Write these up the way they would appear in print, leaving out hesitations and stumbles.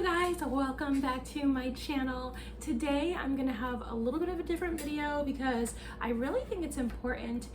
guys, welcome back to my channel. Today I'm gonna have a little bit of a different video because I really think it's important,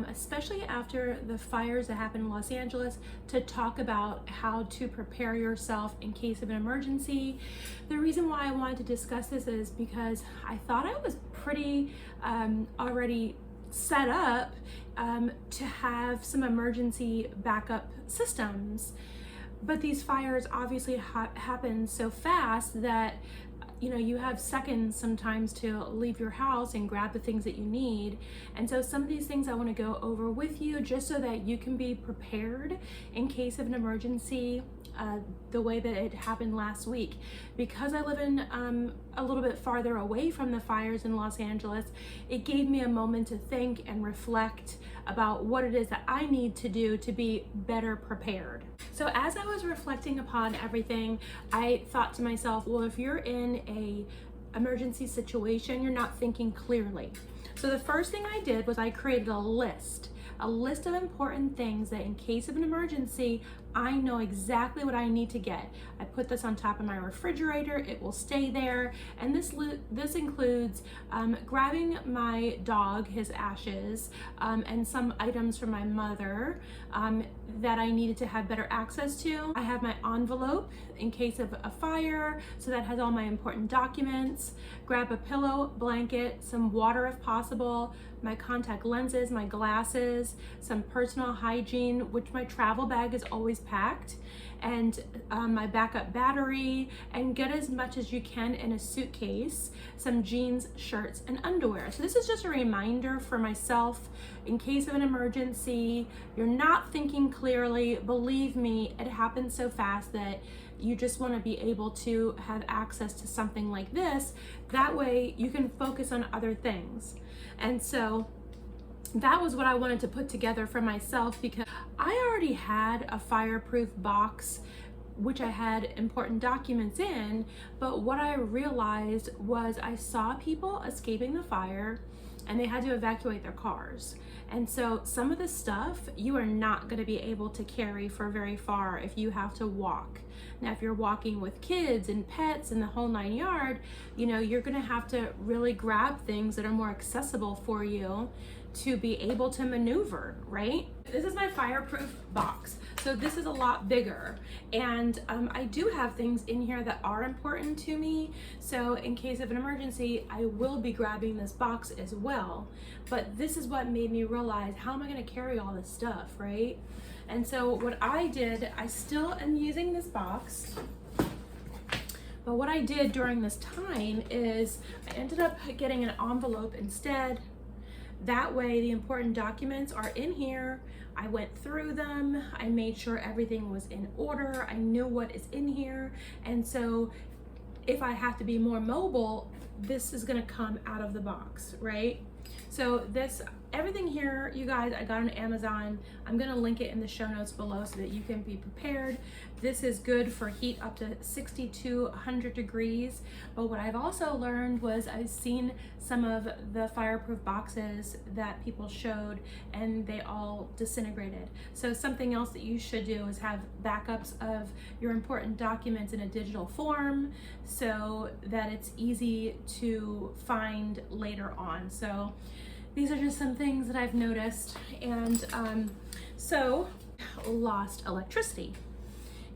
especially after the fires that happened in Los Angeles, to talk about how to prepare yourself in case of an emergency. The reason why I wanted to discuss this is because I thought I was pretty already set up to have some emergency backup systems. But these fires obviously happen so fast that you have seconds sometimes to leave your house and grab the things that you need. And so some of these things I want to go over with you just so that you can be prepared in case of an emergency, the way that it happened last week. Because I live in a little bit farther away from the fires in Los Angeles, it gave me a moment to think and reflect about what it is that I need to do to be better prepared. So as I was reflecting upon everything, I thought to myself, well, if you're in a emergency situation, you're not thinking clearly. So the first thing I did was I created a list of important things that in case of an emergency, I know exactly what I need to get. I put this on top of my refrigerator, it will stay there. And this includes grabbing my dog, his ashes, and some items from my mother that I needed to have better access to. I have my envelope in case of a fire, so that has all my important documents. Grab a pillow, blanket, some water if possible, my contact lenses, my glasses, some personal hygiene, which my travel bag is always packed, and my backup battery, and get as much as you can in a suitcase, some jeans, shirts, and underwear. So this is just a reminder for myself in case of an emergency. You're not thinking clearly. Believe me, it happens so fast that you just want to be able to have access to something like this. That way you can focus on other things. And so that was what I wanted to put together for myself, because I already had a fireproof box which I had important documents in, but what I realized was I saw people escaping the fire and they had to evacuate their cars. And so some of the stuff you are not going to be able to carry for very far if you have to walk. Now, if you're walking with kids and pets and the whole 9 yards, you're going to have to really grab things that are more accessible for you to be able to maneuver, right? This is my fireproof box. So this is a lot bigger, and I do have things in here that are important to me. So in case of an emergency, I will be grabbing this box as well. But this is what made me realize, how am I gonna carry all this stuff, right? And so what I did, I still am using this box, but what I did during this time is I ended up getting an envelope instead. That way the important documents are in here. I went through them. I made sure everything was in order. I knew what is in here. And so if I have to be more mobile, this is gonna come out of the box, right? So everything here, you guys, I got on Amazon. I'm gonna link it in the show notes below so that you can be prepared. This is good for heat up to 60 to 100 degrees. But what I've also learned was I've seen some of the fireproof boxes that people showed and they all disintegrated. So something else that you should do is have backups of your important documents in a digital form so that it's easy to find later on. So these are just some things that I've noticed. And so lost electricity.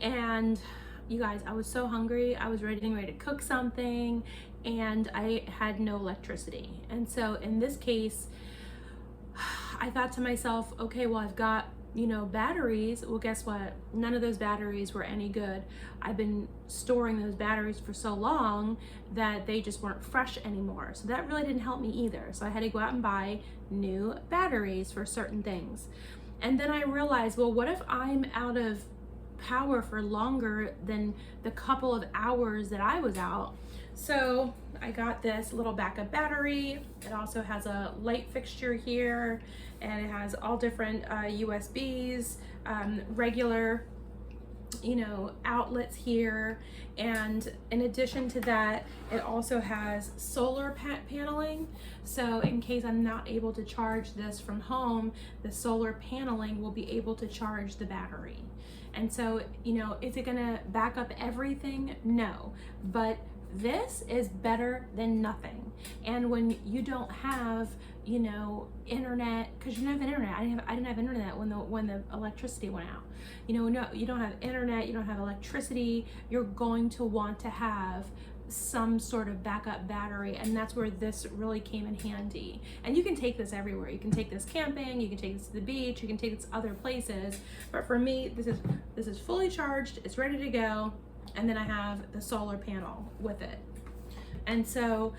And you guys, I was so hungry. I was ready to cook something and I had no electricity. And so in this case, I thought to myself, okay, well, I've got, batteries. Well, guess what? None of those batteries were any good. I've been storing those batteries for so long that they just weren't fresh anymore. So that really didn't help me either. So I had to go out and buy new batteries for certain things. And then I realized, well, what if I'm out of power for longer than the couple of hours that I was out? So I got this little backup battery. It also has a light fixture here, and it has all different USBs, regular outlets here. And in addition to that, it also has solar paneling. So in case I'm not able to charge this from home, the solar paneling will be able to charge the battery. And so, you know, is it gonna back up everything? No, but this is better than nothing. And when you don't have, you know, internet, because you don't have internet. I didn't have internet when the electricity went out. You know, no, you don't have internet, you don't have electricity, you're going to want to have some sort of backup battery, and that's where this really came in handy. And you can take this everywhere. You can take this camping, you can take this to the beach, you can take this other places. But for me, this is fully charged, it's ready to go, and then I have the solar panel with it. And so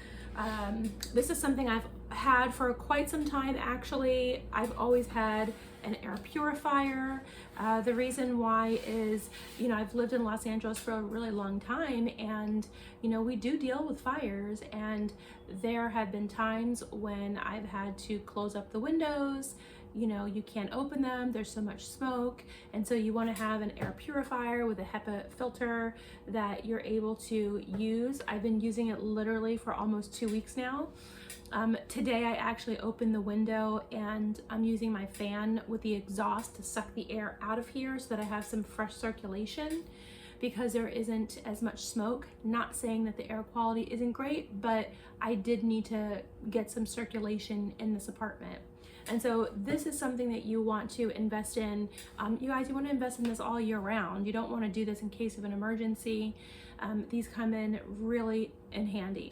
this is something I've had for quite some time. Actually, I've always had an air purifier. The reason why is, you know, I've lived in Los Angeles for a really long time, and, you know, we do deal with fires, and there have been times when I've had to close up the windows. You know, you can't open them, there's so much smoke, and so you want to have an air purifier with a HEPA filter that you're able to use. I've been using it literally for almost 2 weeks now. Today I actually opened the window and I'm using my fan with the exhaust to suck the air out of here so that I have some fresh circulation, because there isn't as much smoke. Not saying that the air quality isn't great, but I did need to get some circulation in this apartment. And so this is something that you want to invest in. You guys, you want to invest in this all year round. You don't want to do this in case of an emergency. These come in really in handy.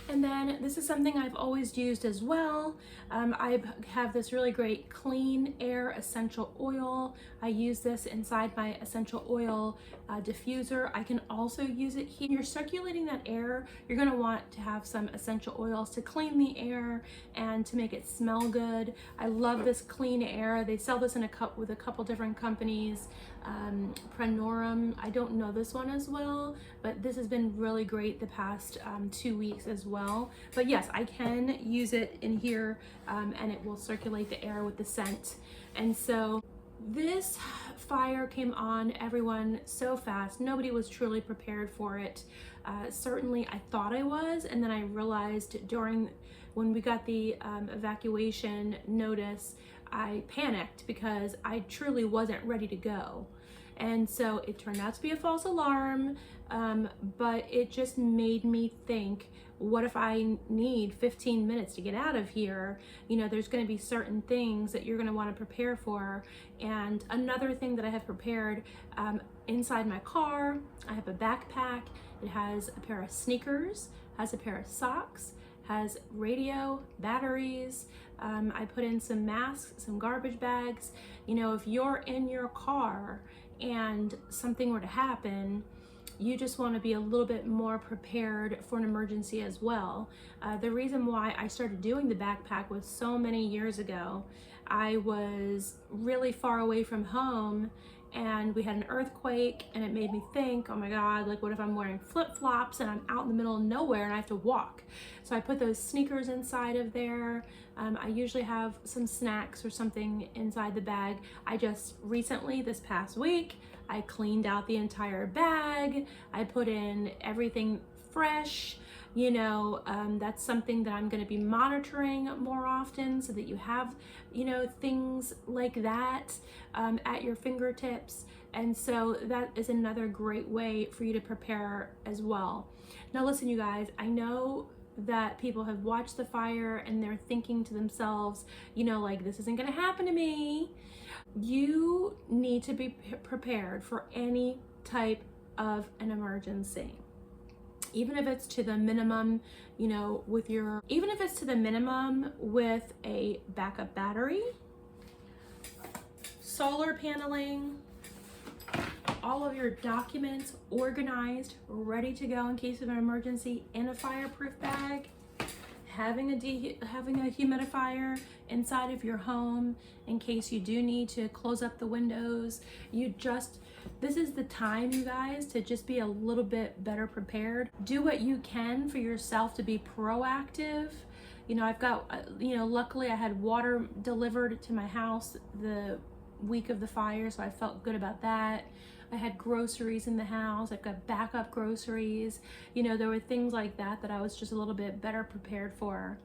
And then this is something I've always used as well. I have this really great clean air essential oil. I use this inside my essential oil diffuser. I can also use it here. You're circulating that air, you're gonna want to have some essential oils to clean the air and to make it smell good. I love this clean air. They sell this in with a couple different companies. Preparedness, I don't know this one as well, but this has been really great the past 2 weeks as well. But yes, I can use it in here and it will circulate the air with the scent. And so this fire came on everyone so fast. Nobody was truly prepared for it. Certainly I thought I was, and then I realized when we got the evacuation notice, I panicked because I truly wasn't ready to go. And so it turned out to be a false alarm, but it just made me think, what if I need 15 minutes to get out of here? You know, there's going to be certain things that you're going to want to prepare for. And another thing that I have prepared, inside my car, I have a backpack. It has a pair of sneakers, has a pair of socks, has radio, batteries. I put in some masks, some garbage bags. You know, if you're in your car and something were to happen, you just want to be a little bit more prepared for an emergency as well. The reason why I started doing the backpack was so many years ago. I was really far away from home and we had an earthquake, and it made me think, oh my God, like what if I'm wearing flip-flops and I'm out in the middle of nowhere and I have to walk? So I put those sneakers inside of there. I usually have some snacks or something inside the bag. I just recently, this past week, I cleaned out the entire bag. I put in everything fresh. You know, that's something that I'm going to be monitoring more often, so that you have, you know, things like that at your fingertips. And so that is another great way for you to prepare as well. Now listen, you guys, I know that people have watched the fire and they're thinking to themselves, you know, like, this isn't going to happen to me. You need to be prepared for any type of an emergency. Even if it's to the minimum, you know, even if it's to the minimum with a backup battery, solar paneling, all of your documents organized, ready to go in case of an emergency in a fireproof bag, having a humidifier inside of your home in case you do need to close up the windows. This is the time, you guys, to just be a little bit better prepared. Do what you can for yourself to be proactive. You know, I've got, you know, luckily I had water delivered to my house the week of the fire, so I felt good about that. I had groceries in the house. I've got backup groceries. You know, there were things like that that I was just a little bit better prepared for.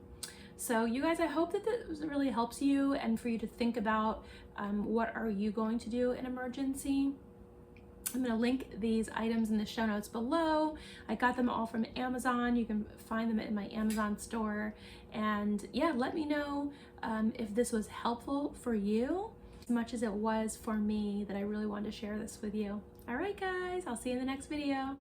So you guys, I hope that this really helps you, and for you to think about what are you going to do in emergency. I'm gonna link these items in the show notes below. I got them all from Amazon. You can find them in my Amazon store. And yeah, let me know if this was helpful for you as much as it was for me, that I really wanted to share this with you. All right, guys, I'll see you in the next video.